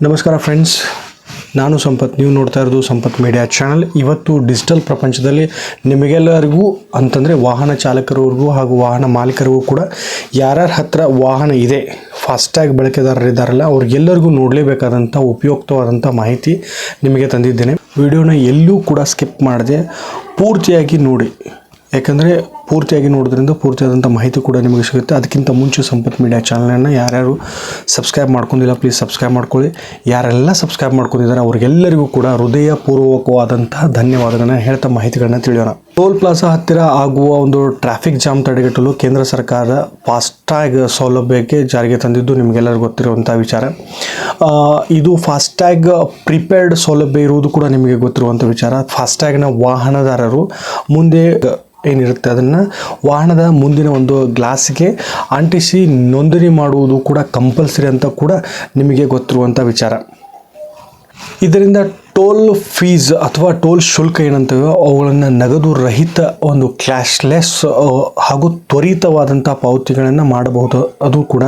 ನಮಸ್ಕಾರ ಫ್ರೆಂಡ್ಸ್, ನಾನು ಸಂಪತ್. ನೀವು ನೋಡ್ತಾ ಇರೋದು ಸಂಪತ್ ಮೀಡಿಯಾ ಚಾನಲ್. ಇವತ್ತು ಡಿಜಿಟಲ್ ಪ್ರಪಂಚದಲ್ಲಿ ನಿಮಗೆಲ್ಲರಿಗೂ ಅಂತಂದರೆ ವಾಹನ ಚಾಲಕರವರೆಗೂ ಹಾಗೂ ವಾಹನ ಮಾಲೀಕರಿಗೂ ಕೂಡ ಯಾರ್ಯಾರ ಹತ್ರ ವಾಹನ ಇದೆ, ಫಾಸ್ಟ್ಯಾಗ್ ಬಳಕೆದಾರರಿದ್ದಾರಲ್ಲ, ಅವ್ರಿಗೆಲ್ಲರಿಗೂ ನೋಡಲೇಬೇಕಾದಂಥ ಉಪಯುಕ್ತವಾದಂಥ ಮಾಹಿತಿ ನಿಮಗೆ ತಂದಿದ್ದೇನೆ. ವಿಡಿಯೋನ ಎಲ್ಲೂ ಕೂಡ ಸ್ಕಿಪ್ ಮಾಡದೆ ಪೂರ್ತಿಯಾಗಿ ನೋಡಿ, ಯಾಕಂದರೆ ಪೂರ್ತಿಯಾಗಿ ನೋಡೋದ್ರಿಂದ ಪೂರ್ತಿಯಾದಂಥ ಮಾಹಿತಿ ಕೂಡ ನಿಮಗೆ ಸಿಗುತ್ತೆ. ಅದಕ್ಕಿಂತ ಮುಂಚೆ ಸಂಪತ್ ಮೀಡಿಯಾ ಚಾನಲನ್ನು ಯಾರ್ಯಾರು ಸಬ್ಸ್ಕ್ರೈಬ್ ಮಾಡ್ಕೊಂಡಿಲ್ಲ ಪ್ಲೀಸ್ ಸಬ್ಸ್ಕ್ರೈಬ್ ಮಾಡ್ಕೊಳ್ಳಿ. ಯಾರೆಲ್ಲ ಸಬ್ಸ್ಕ್ರೈಬ್ ಮಾಡ್ಕೊಂಡಿದ್ದಾರೆ ಅವರಿಗೆಲ್ಲರಿಗೂ ಕೂಡ ಹೃದಯಪೂರ್ವಕವಾದಂತಹ ಧನ್ಯವಾದಗಳನ್ನು ಹೇಳ್ತಾ ಮಾಹಿತಿಗಳನ್ನ ತಿಳಿಯೋಣ. ಟೋಲ್ ಪ್ಲಾಜಾ ಹತ್ತಿರ ಆಗುವ ಒಂದು ಟ್ರಾಫಿಕ್ ಜಾಮ್ ತಡೆಗಟ್ಟಲು ಕೇಂದ್ರ ಸರ್ಕಾರ ಫಾಸ್ಟ್ಯಾಗ್ ಸೌಲಭ್ಯಕ್ಕೆ ಜಾರಿಗೆ ತಂದಿದ್ದು ನಿಮಗೆಲ್ಲರಿಗೂ ಗೊತ್ತಿರುವಂಥ ವಿಚಾರ. ಇದು ಫಾಸ್ಟ್ಯಾಗ್ ಪ್ರಿಪೇರ್ಡ್ ಸೌಲಭ್ಯ ಇರುವುದು ಕೂಡ ನಿಮಗೆ ಗೊತ್ತಿರುವಂಥ ವಿಚಾರ. ಫಾಸ್ಟ್ಯಾಗ್ನ ವಾಹನದಾರರು ಮುಂದೆ ಏನಿರುತ್ತೆ ಅದನ್ನು ವಾಹನದ ಮುಂದಿನ ಒಂದು ಗ್ಲಾಸ್ಗೆ ಅಂಟಿಸಿ ನೋಂದಣಿ ಮಾಡುವುದು ಕೂಡ ಕಂಪಲ್ಸರಿ ಅಂತ ಕೂಡ ನಿಮಗೆ ಗೊತ್ತಿರುವಂಥ ವಿಚಾರ. ಇದರಿಂದ ಟೋಲ್ ಫೀಸ್ ಅಥವಾ ಟೋಲ್ ಶುಲ್ಕ ಏನಂತೇವೆ ಅವುಗಳನ್ನು ನಗದು ರಹಿತ ಒಂದು ಕ್ಯಾಶ್ಲೆಸ್ ಹಾಗೂ ತ್ವರಿತವಾದಂಥ ಪಾವತಿಗಳನ್ನು ಮಾಡಬಹುದು. ಅದು ಕೂಡ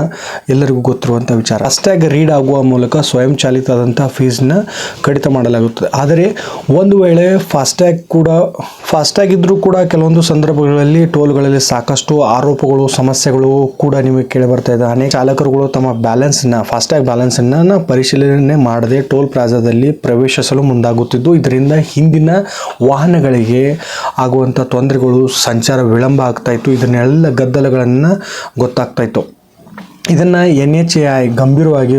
ಎಲ್ಲರಿಗೂ ಗೊತ್ತಿರುವಂಥ ವಿಚಾರ. ಫಾಸ್ಟ್ಯಾಗ್ ರೀಡ್ ಆಗುವ ಮೂಲಕ ಸ್ವಯಂಚಾಲಿತವಾದಂಥ ಫೀಸ್ನ ಕಡಿತ ಮಾಡಲಾಗುತ್ತದೆ. ಆದರೆ ಒಂದು ವೇಳೆ ಫಾಸ್ಟ್ಯಾಗ್ ಇದ್ದರೂ ಕೂಡ ಕೆಲವೊಂದು ಸಂದರ್ಭಗಳಲ್ಲಿ ಟೋಲ್ಗಳಲ್ಲಿ ಸಾಕಷ್ಟು ಆರೋಪಗಳು, ಸಮಸ್ಯೆಗಳು ಕೂಡ ನಿಮಗೆ ಕೇಳಿ ಬರ್ತಾ ಇದೆ. ಅನೇಕ ಚಾಲಕರುಗಳು ತಮ್ಮ ಫಾಸ್ಟ್ಯಾಗ್ ಬ್ಯಾಲೆನ್ಸನ್ನು ಪರಿಶೀಲನೆ ಮಾಡದೆ ಟೋಲ್ ಪ್ಲಾಜಾದಲ್ಲಿ ಪ್ರವೇಶಿಸಲು ಮುಂದಾಗುತ್ತಿದ್ದು, ಇದರಿಂದ ಹಿಂದಿನ ವಾಹನಗಳಿಗೆ ಆಗುವಂಥ ತೊಂದರೆಗಳು, ಸಂಚಾರ ವಿಳಂಬ ಆಗ್ತಾ ಇತ್ತು. ಇದನ್ನೆಲ್ಲ ಗದ್ದಲಗಳನ್ನು ಗೊತ್ತಾಗ್ತಾ ಇತ್ತು. ಇದನ್ನು NHAI ಗಂಭೀರವಾಗಿ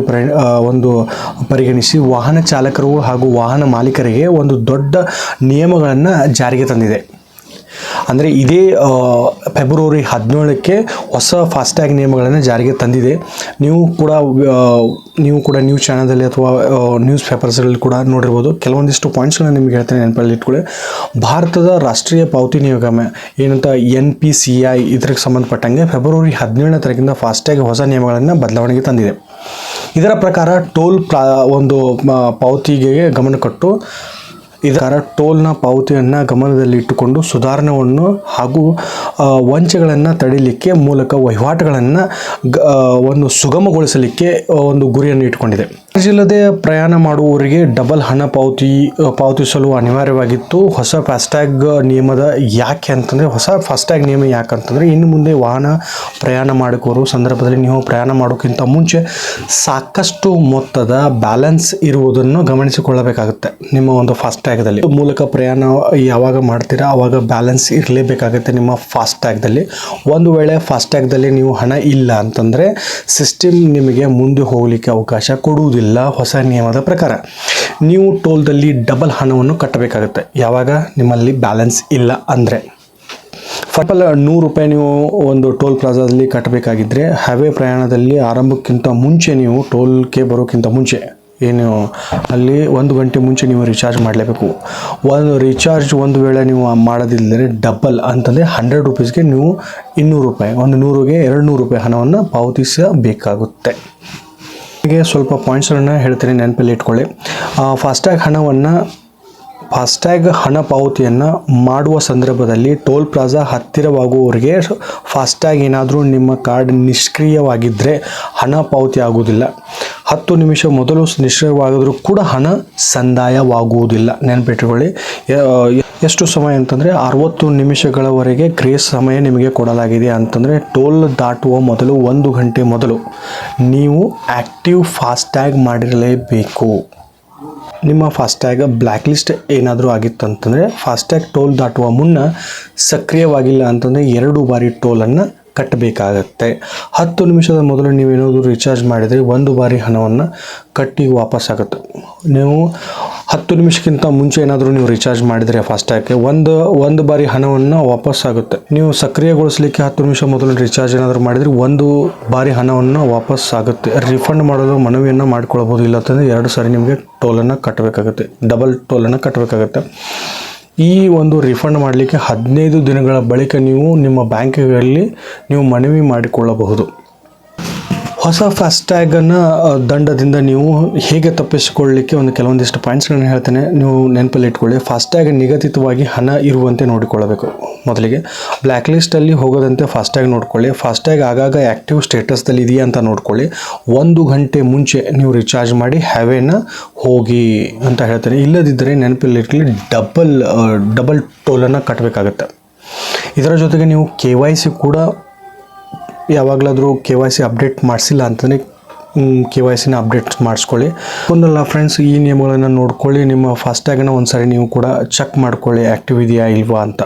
ಪರಿಗಣಿಸಿ ವಾಹನ ಚಾಲಕರು ಹಾಗೂ ವಾಹನ ಮಾಲೀಕರಿಗೆ ಒಂದು ದೊಡ್ಡ ನಿಯಮಗಳನ್ನು ಜಾರಿಗೆ ತಂದಿದೆ. ಅಂದರೆ ಇದೇ ಫೆಬ್ರವರಿ 17ಕ್ಕೆ ಹೊಸ ಫಾಸ್ಟ್ಯಾಗ್ ನಿಯಮಗಳನ್ನು ಜಾರಿಗೆ ತಂದಿದೆ. ನೀವು ಕೂಡ ನ್ಯೂಸ್ ಚಾನಲ್ದಲ್ಲಿ ಅಥವಾ ನ್ಯೂಸ್ ಪೇಪರ್ಸ್ಗಳಲ್ಲಿ ಕೂಡ ನೋಡಿರ್ಬೋದು. ಕೆಲವೊಂದಿಷ್ಟು ಪಾಯಿಂಟ್ಸ್ಗಳನ್ನ ನಿಮ್ಗೆ ಹೇಳ್ತೇನೆ, ನೆನಪಲ್ಲಿ ಇಟ್ಕೊಳ್ಳಿ. ಭಾರತದ ರಾಷ್ಟ್ರೀಯ ಪಾವತಿ ನಿಗಮ ಏನಂತ NPCI ಇದಕ್ಕೆ ಸಂಬಂಧಪಟ್ಟಂಗೆ ಫೆಬ್ರವರಿ 17ನೇ ತಾರೀಕಿಂದ ಫಾಸ್ಟ್ಯಾಗ್ ಹೊಸ ನಿಯಮಗಳನ್ನು ಬದಲಾವಣೆಗೆ ತಂದಿದೆ. ಇದರ ಪ್ರಕಾರ ಪಾವತಿಗೆ ಗಮನ ಕೊಟ್ಟು ಇದರ ಟೋಲ್ನ ಪಾವತಿಯನ್ನು ಗಮನದಲ್ಲಿ ಇಟ್ಟುಕೊಂಡು ಸುಧಾರಣೆಯನ್ನು ಹಾಗೂ ವಂಚನೆಗಳನ್ನು ತಡೆಯಲಿಕ್ಕೆ ಮೂಲಕ ವಹಿವಾಟುಗಳನ್ನು ಒಂದು ಸುಗಮಗೊಳಿಸಲಿಕ್ಕೆ ಒಂದು ಗುರಿಯನ್ನು ಇಟ್ಟುಕೊಂಡಿದೆ. ಇಲ್ಲದೆ ಪ್ರಯಾಣ ಮಾಡುವವರಿಗೆ ಡಬಲ್ ಹಣ ಪಾವತಿಸಲು ಅನಿವಾರ್ಯವಾಗಿತ್ತು. ಹೊಸ ಫಾಸ್ಟ್ಯಾಗ್ ನಿಯಮದ ಹೊಸ ಫಾಸ್ಟ್ಯಾಗ್ ನಿಯಮ ಯಾಕಂತಂದರೆ ಇನ್ನು ಮುಂದೆ ವಾಹನ ಪ್ರಯಾಣ ಮಾಡಿಕೋರು ಸಂದರ್ಭದಲ್ಲಿ ನೀವು ಪ್ರಯಾಣ ಮಾಡೋಕ್ಕಿಂತ ಮುಂಚೆ ಸಾಕಷ್ಟು ಮೊತ್ತದ ಬ್ಯಾಲೆನ್ಸ್ ಇರುವುದನ್ನು ಗಮನಿಸಿಕೊಳ್ಳಬೇಕಾಗುತ್ತೆ. ನಿಮ್ಮ ಒಂದು ಫಾಸ್ಟ್ಯಾಗ್ದಲ್ಲಿ ಮೂಲಕ ಪ್ರಯಾಣ ಯಾವಾಗ ಮಾಡ್ತೀರಾ ಆವಾಗ ಬ್ಯಾಲೆನ್ಸ್ ಇರಲೇಬೇಕಾಗುತ್ತೆ ನಿಮ್ಮ ಫಾಸ್ಟ್ಯಾಗ್ದಲ್ಲಿ. ಒಂದು ವೇಳೆ ಫಾಸ್ಟ್ಯಾಗ್ದಲ್ಲಿ ನೀವು ಹಣ ಇಲ್ಲ ಅಂತಂದರೆ ಸಿಸ್ಟಮ್ ನಿಮಗೆ ಮುಂದೆ ಹೋಗಲಿಕ್ಕೆ ಅವಕಾಶ ಕೊಡುವುದಿಲ್ಲ. ಹೊಸ ನಿಯಮದ ಪ್ರಕಾರ ನೀವು ಟೋಲ್ದಲ್ಲಿ ಡಬಲ್ ಹಣವನ್ನು ಕಟ್ಟಬೇಕಾಗುತ್ತೆ ಯಾವಾಗ ನಿಮ್ಮಲ್ಲಿ ಬ್ಯಾಲೆನ್ಸ್ ಇಲ್ಲ ಅಂದರೆ. ಫಾರ್ ₹100 ನೀವು ಒಂದು ಟೋಲ್ ಪ್ಲಾಜಾದಲ್ಲಿ ಕಟ್ಟಬೇಕಾಗಿದ್ದರೆ ಹೈವೇ ಪ್ರಯಾಣದಲ್ಲಿ ಆರಂಭಕ್ಕಿಂತ ಮುಂಚೆ ನೀವು ಟೋಲ್ಗೆ ಬರೋಕ್ಕಿಂತ ಮುಂಚೆ ಅಲ್ಲಿ 1 ಗಂಟೆ ಮುಂಚೆ ನೀವು ರಿಚಾರ್ಜ್ ಮಾಡಲೇಬೇಕು. ಒಂದು ವೇಳೆ ನೀವು ಮಾಡೋದಿಲ್ಲದೆ ಡಬಲ್ ಅಂತಂದರೆ ₹100ಗೆ ನೀವು ₹200, ಒಂದು 100ಗೆ ₹200 ಹಣವನ್ನು ಪಾವತಿಸಬೇಕಾಗುತ್ತೆ. ಹೀಗೆ ಸ್ವಲ್ಪ ಪಾಯಿಂಟ್ಸ್ಗಳನ್ನು ಹೇಳ್ತೀನಿ, ನೆನಪಲ್ಲಿ ಇಟ್ಕೊಳ್ಳಿ. ಫಾಸ್ಟ್ಯಾಗ್ ಹಣ ಪಾವತಿಯನ್ನು ಮಾಡುವ ಸಂದರ್ಭದಲ್ಲಿ ಟೋಲ್ ಪ್ಲಾಜಾ ಹತ್ತಿರವಾಗುವವರಿಗೆ ಫಾಸ್ಟ್ಯಾಗ್ ಏನಾದರೂ ನಿಮ್ಮ ಕಾರ್ಡ್ ನಿಷ್ಕ್ರಿಯವಾಗಿದ್ದರೆ ಹಣ ಪಾವತಿ ಆಗುವುದಿಲ್ಲ. 10 ನಿಮಿಷ ಮೊದಲು ನಿಷ್ಕ್ರಿಯವಾದರೂ ಕೂಡ ಹಣ ಸಂದಾಯವಾಗುವುದಿಲ್ಲ. ನೆನಪಿಟ್ಟುಕೊಳ್ಳಿ. ಎಷ್ಟು ಸಮಯ ಅಂತಂದರೆ 60 ನಿಮಿಷಗಳವರೆಗೆ ಗ್ರೇಸ್ ಸಮಯ ನಿಮಗೆ ಕೊಡಲಾಗಿದೆ. ಅಂತಂದರೆ ಟೋಲ್ ದಾಟುವ ಮೊದಲು 1 ಗಂಟೆ ಮೊದಲು ನೀವು ಆ್ಯಕ್ಟಿವ್ ಫಾಸ್ಟ್ಯಾಗ್ ಮಾಡಿರಲೇಬೇಕು. ನಿಮ್ಮ ಫಾಸ್ಟ್ಯಾಗ್ ಬ್ಲ್ಯಾಕ್ ಲಿಸ್ಟ್ ಏನಾದರೂ ಆಗಿತ್ತಂತಂದರೆ ಫಾಸ್ಟ್ಯಾಗ್ ಟೋಲ್ ದಾಟುವ ಮುನ್ನ ಸಕ್ರಿಯವಾಗಿಲ್ಲ ಅಂತಂದರೆ 2 ಬಾರಿ ಟೋಲನ್ನು ಕಟ್ಟಬೇಕಾಗತ್ತೆ. 10 ನಿಮಿಷದ ಮೊದಲು ನೀವೇನಾದರೂ ರಿಚಾರ್ಜ್ ಮಾಡಿದರೆ 1 ಬಾರಿ ಹಣವನ್ನು ಕಟ್ಟಿ ವಾಪಸ್ಸಾಗುತ್ತೆ. ನೀವು 10 ನಿಮಿಷಕ್ಕಿಂತ ಮುಂಚೆ ಏನಾದರೂ ನೀವು ರಿಚಾರ್ಜ್ ಮಾಡಿದರೆ ಫಾಸ್ಟ್ಯಾಗ್ಗೆ ಒಂದು ಬಾರಿ ಹಣವನ್ನು ವಾಪಸ್ಸಾಗುತ್ತೆ. ನೀವು ಸಕ್ರಿಯಗೊಳಿಸಲಿಕ್ಕೆ 10 ನಿಮಿಷ ಮೊದಲು ರಿಚಾರ್ಜ್ ಏನಾದರೂ ಮಾಡಿದರೆ 1 ಬಾರಿ ಹಣವನ್ನು ವಾಪಸ್ಸಾಗುತ್ತೆ. ರಿಫಂಡ್ ಮಾಡಲು ಮನವಿಯನ್ನು ಮಾಡಿಕೊಳ್ಬೋದು. ಇಲ್ಲಂತಂದರೆ 2 ಸಾರಿ ನಿಮಗೆ ಟೋಲನ್ನು ಕಟ್ಟಬೇಕಾಗುತ್ತೆ, ಡಬಲ್ ಟೋಲನ್ನು ಕಟ್ಟಬೇಕಾಗುತ್ತೆ. ಈ ಒಂದು ರಿಫಂಡ್ ಮಾಡಲಿಕ್ಕೆ 15 ದಿನಗಳ ಬಳಿಕ ನೀವು ನಿಮ್ಮ ಬ್ಯಾಂಕ್ಗಳಲ್ಲಿ ನೀವು ಮನವಿ ಮಾಡಿಕೊಳ್ಳಬಹುದು. ಹೊಸ ಫಾಸ್ಟ್ಯಾಗನ್ನು ದಂಡದಿಂದ ನೀವು ಹೇಗೆ ತಪ್ಪಿಸಿಕೊಳ್ಳಲಿಕ್ಕೆ ಕೆಲವೊಂದಿಷ್ಟು ಪಾಯಿಂಟ್ಸ್ಗಳನ್ನ ಹೇಳ್ತೇನೆ. ನೀವು ನೆನಪಲ್ಲಿ ಇಟ್ಕೊಳ್ಳಿ. ಫಾಸ್ಟ್ಯಾಗ್ ನಿಗದಿತವಾಗಿ ಹಣ ಇರುವಂತೆ ನೋಡಿಕೊಳ್ಳಬೇಕು. ಮೊದಲಿಗೆ ಬ್ಲ್ಯಾಕ್ ಲಿಸ್ಟಲ್ಲಿ ಹೋಗೋದಂತೆ ಫಾಸ್ಟ್ಯಾಗ್ ನೋಡ್ಕೊಳ್ಳಿ. ಫಾಸ್ಟ್ಯಾಗ್ ಆಗಾಗ ಆ್ಯಕ್ಟಿವ್ ಸ್ಟೇಟಸ್ದಲ್ಲಿ ಇದೆಯಾ ಅಂತ ನೋಡ್ಕೊಳ್ಳಿ. 1 ಗಂಟೆ ಮುಂಚೆ ನೀವು ರಿಚಾರ್ಜ್ ಮಾಡಿ ಹ್ಯಾವೇನ ಹೋಗಿ ಅಂತ ಹೇಳ್ತೇನೆ. ಇಲ್ಲದಿದ್ದರೆ ನೆನಪಲ್ಲಿ ಇಟ್ಕೊಳ್ಳಿ, ಡಬಲ್ ಟೋಲನ್ನು ಕಟ್ಟಬೇಕಾಗತ್ತೆ. ಇದರ ಜೊತೆಗೆ ನೀವು KYC ಕೂಡ ಯಾವಾಗಲಾದರೂ KYC ಅಪ್ಡೇಟ್ ಮಾಡಿಸಿಲ್ಲ ಅಂತಂದರೆ KYCನ ಅಪ್ಡೇಟ್ ಮಾಡಿಸ್ಕೊಳ್ಳಿ. ಒಂದಲ್ಲ ಫ್ರೆಂಡ್ಸ್, ಈ ನಿಯಮಗಳನ್ನು ನೋಡ್ಕೊಳ್ಳಿ. ನಿಮ್ಮ ಫಾಸ್ಟ್ಯಾಗನ್ನು ಒಂದು ಸಾರಿ ನೀವು ಕೂಡ ಚೆಕ್ ಮಾಡ್ಕೊಳ್ಳಿ, ಆ್ಯಕ್ಟಿವ್ ಇದೆಯಾ ಇಲ್ವಾ ಅಂತ.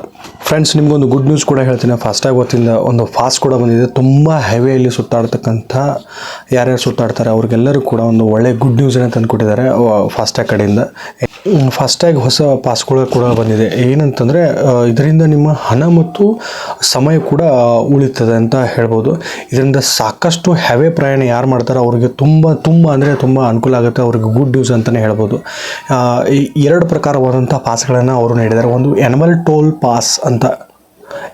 ಫ್ರೆಂಡ್ಸ್, ನಿಮಗೊಂದು ಗುಡ್ ನ್ಯೂಸ್ ಕೂಡ ಹೇಳ್ತೀನಿ. ಫಾಸ್ಟ್ಯಾಗ್ ಹೊತ್ತಿಂದ ಒಂದು ಫಾಸ್ಟ್ ಕೂಡ ಬಂದಿದೆ. ತುಂಬ ಹೈವೇಯಲ್ಲಿ ಸುತ್ತಾಡ್ತಕ್ಕಂಥ ಯಾರ್ಯಾರು ಸುತ್ತಾಡ್ತಾರೆ ಅವ್ರಿಗೆಲ್ಲರೂ ಕೂಡ ಒಂದು ಒಳ್ಳೆ ಗುಡ್ ನ್ಯೂಸನ್ನು ತಂದುಕೊಟ್ಟಿದ್ದಾರೆ ಫಾಸ್ಟ್ಯಾಗ್ ಕಡೆಯಿಂದ. ಫಾಸ್ಟ್ಯಾಗ್ ಹೊಸ ಪಾಸ್ಗಳು ಕೂಡ ಬಂದಿದೆ. ಏನಂತಂದರೆ ಇದರಿಂದ ನಿಮ್ಮ ಹಣ ಮತ್ತು ಸಮಯ ಕೂಡ ಉಳಿತದೆ ಅಂತ ಹೇಳ್ಬೋದು. ಇದರಿಂದ ಸಾಕಷ್ಟು ಹ್ಯಾವೆ ಪ್ರಯಾಣ ಯಾರು ಮಾಡ್ತಾರೆ ಅವ್ರಿಗೆ ತುಂಬ ಅನುಕೂಲ ಆಗುತ್ತೆ. ಅವ್ರಿಗೆ ಗುಡ್ ನ್ಯೂಸ್ ಅಂತಲೇ ಹೇಳ್ಬೋದು. 2 ಪ್ರಕಾರವಾದಂಥ ಪಾಸ್ಗಳನ್ನು ಅವರು ನೀಡಿದ್ದಾರೆ. ಒಂದು ಆ್ಯನ್ಯುವಲ್ ಟೋಲ್ ಪಾಸ್ ಅಂತ,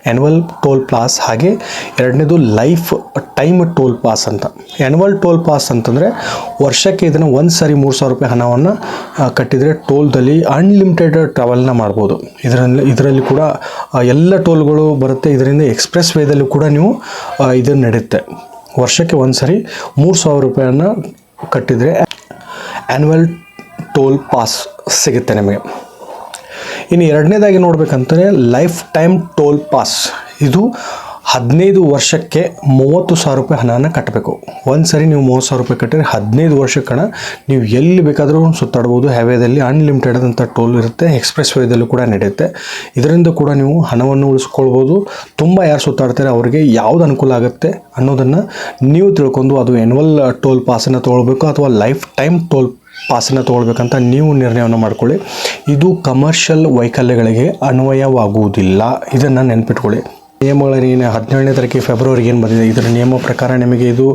ಆ್ಯನ್ಯುವಲ್ ಟೋಲ್ ಪಾಸ್, ಹಾಗೆ ಎರಡನೇದು ಲೈಫ್ ಟೈಮ್ ಟೋಲ್ ಪಾಸ್ ಅಂತ. ಆ್ಯನ್ಯುವಲ್ ಟೋಲ್ ಪಾಸ್ ಅಂತಂದರೆ ವರ್ಷಕ್ಕೆ ಇದನ್ನು ಒಂದು ಸಾರಿ 3,000 ರೂಪಾಯಿ ಹಣವನ್ನು ಕಟ್ಟಿದರೆ ಟೋಲ್ದಲ್ಲಿ ಅನ್ಲಿಮಿಟೆಡ್ ಟ್ರಾವೆಲ್ನ ಮಾಡ್ಬೋದು. ಇದರಲ್ಲಿ ಕೂಡ ಎಲ್ಲ ಟೋಲ್ಗಳು ಬರುತ್ತೆ. ಇದರಿಂದ ಎಕ್ಸ್ಪ್ರೆಸ್ ವೇದಲ್ಲೂ ಕೂಡ ನೀವು ಇದನ್ನು ನಡೆಯುತ್ತೆ. ವರ್ಷಕ್ಕೆ ಒಂದು ಸಾರಿ 3,000 ರೂಪಾಯಿಯನ್ನು ಕಟ್ಟಿದರೆ ಆ್ಯನ್ಯುವಲ್ ಟೋಲ್ ಪಾಸ್ ಸಿಗುತ್ತೆ ನಿಮಗೆ. ಇನ್ನು ಎರಡನೇದಾಗಿ ನೋಡಬೇಕಂತಂದರೆ ಲೈಫ್ ಟೈಮ್ ಟೋಲ್ ಪಾಸ್. ಇದು 15 ವರ್ಷಕ್ಕೆ 30,000 ರೂಪಾಯಿ ಹಣನ ಕಟ್ಟಬೇಕು. ಒಂದು ಸರಿ ನೀವು 30,000 ರೂಪಾಯಿ ಕಟ್ಟಿದ್ರೆ 15 ವರ್ಷಕ್ಕೆ ಹಣ ನೀವು ಎಲ್ಲಿ ಬೇಕಾದರೂ ಸುತ್ತಾಡ್ಬೋದು. ಹ್ಯಾವೇದಲ್ಲಿ ಅನ್ಲಿಮಿಟೆಡ್ ಅಂತ ಟೋಲ್ ಇರುತ್ತೆ. ಎಕ್ಸ್ಪ್ರೆಸ್ ವೇದಲ್ಲೂ ಕೂಡ ನಡೆಯುತ್ತೆ. ಇದರಿಂದ ಕೂಡ ನೀವು ಹಣವನ್ನು ಉಳಿಸ್ಕೊಳ್ಬೋದು. ತುಂಬ ಯಾರು ಸುತ್ತಾಡ್ತಾರೆ ಅವರಿಗೆ ಯಾವುದು ಅನುಕೂಲ ಆಗುತ್ತೆ ಅನ್ನೋದನ್ನು ನೀವು ತಿಳ್ಕೊಂಡು ಅದು ಆ್ಯನ್ಯುವಲ್ ಟೋಲ್ ಪಾಸನ್ನು ತೊಗೊಳ್ಬೇಕು ಅಥವಾ ಲೈಫ್ ಟೈಮ್ ಟೋಲ್ ಪಾಸನ್ನು ತೊಗೊಳ್ಬೇಕಂತ ನೀವು ನಿರ್ಣಯವನ್ನು ಮಾಡಿಕೊಳ್ಳಿ. ಇದು ಕಮರ್ಷಿಯಲ್ ವೈಕಲ್ಯಗಳಿಗೆ ಅನ್ವಯವಾಗುವುದಿಲ್ಲ. ಇದನ್ನು ನೆನ್ಪಿಟ್ಕೊಳ್ಳಿ. ನಿಯಮಗಳೇನು 17ನೇ ತಾರೀಕು ಫೆಬ್ರವರಿಗೆ ಏನು ಬಂದಿದೆ, ಇದರ ನಿಯಮ ಪ್ರಕಾರ ನಿಮಗೆ ಇದು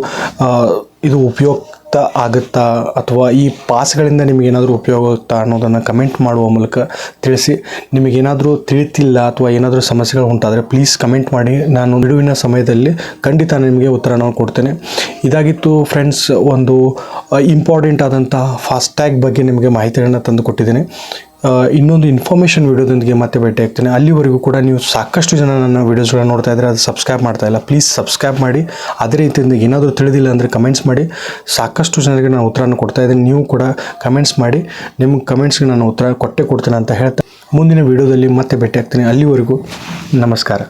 ಉಪಯುಕ್ತ ಆಗುತ್ತಾ ಅಥವಾ ಈ ಪಾಸ್ಗಳಿಂದ ನಿಮಗೇನಾದರೂ ಉಪಯೋಗ ಆಗುತ್ತಾ ಅನ್ನೋದನ್ನು ಕಮೆಂಟ್ ಮಾಡುವ ಮೂಲಕ ತಿಳಿಸಿ. ನಿಮಗೇನಾದರೂ ತಿಳಿತಿಲ್ಲ ಅಥವಾ ಏನಾದರೂ ಸಮಸ್ಯೆಗಳು ಉಂಟಾದರೆ ಪ್ಲೀಸ್ ಕಮೆಂಟ್ ಮಾಡಿ. ನಾನು ಬಿಡುವಿನ ಸಮಯದಲ್ಲಿ ಖಂಡಿತ ನಿಮಗೆ ಉತ್ತರನ ಕೊಡ್ತೇನೆ. ಇದಾಗಿತ್ತು ಫ್ರೆಂಡ್ಸ್, ಒಂದು ಇಂಪಾರ್ಟೆಂಟ್ ಆದಂಥ ಫಾಸ್ಟ್ಯಾಗ್ ಬಗ್ಗೆ ನಿಮಗೆ ಮಾಹಿತಿಯನ್ನು ತಂದು ಕೊಟ್ಟಿದ್ದೇನೆ. ಇನ್ನೊಂದು ಇನ್ಫಾರ್ಮೇಷನ್ ವೀಡಿಯೋದೊಂದಿಗೆ ಮತ್ತೆ ಭೇಟಿ ಆಗ್ತೇನೆ. ಅಲ್ಲಿವರೆಗೂ ಕೂಡ ನೀವು ಸಾಕಷ್ಟು ಜನ ನನ್ನ ವೀಡಿಯೋಸ್ಗಳನ್ನ ನೋಡ್ತಾ ಇದ್ದರೆ ಅದು ಸಬ್ಸ್ಕ್ರೈಬ್ ಮಾಡ್ತಾ ಇಲ್ಲ. ಪ್ಲೀಸ್ ಸಬ್ಸ್ಕ್ರೈಬ್ ಮಾಡಿ. ಅದೇ ರೀತಿಯಿಂದ ಏನಾದರೂ ತಿಳಿದಿಲ್ಲ ಅಂದರೆ ಕಮೆಂಟ್ಸ್ ಮಾಡಿ. ಸಾಕಷ್ಟು ಜನರಿಗೆ ನಾನು ಉತ್ತರನ ಕೊಡ್ತಾ ಇದ್ದೀನಿ. ನೀವು ಕೂಡ ಕಮೆಂಟ್ಸ್ ಮಾಡಿ. ನಿಮ್ಮ ಕಮೆಂಟ್ಸ್ಗೆ ನಾನು ಉತ್ತರ ಕೊಡ್ತೇನೆ ಅಂತ ಹೇಳ್ತಾ ಮುಂದಿನ ವೀಡಿಯೋದಲ್ಲಿ ಮತ್ತೆ ಭೇಟಿ ಆಗ್ತೀನಿ. ಅಲ್ಲಿವರೆಗೂ ನಮಸ್ಕಾರ.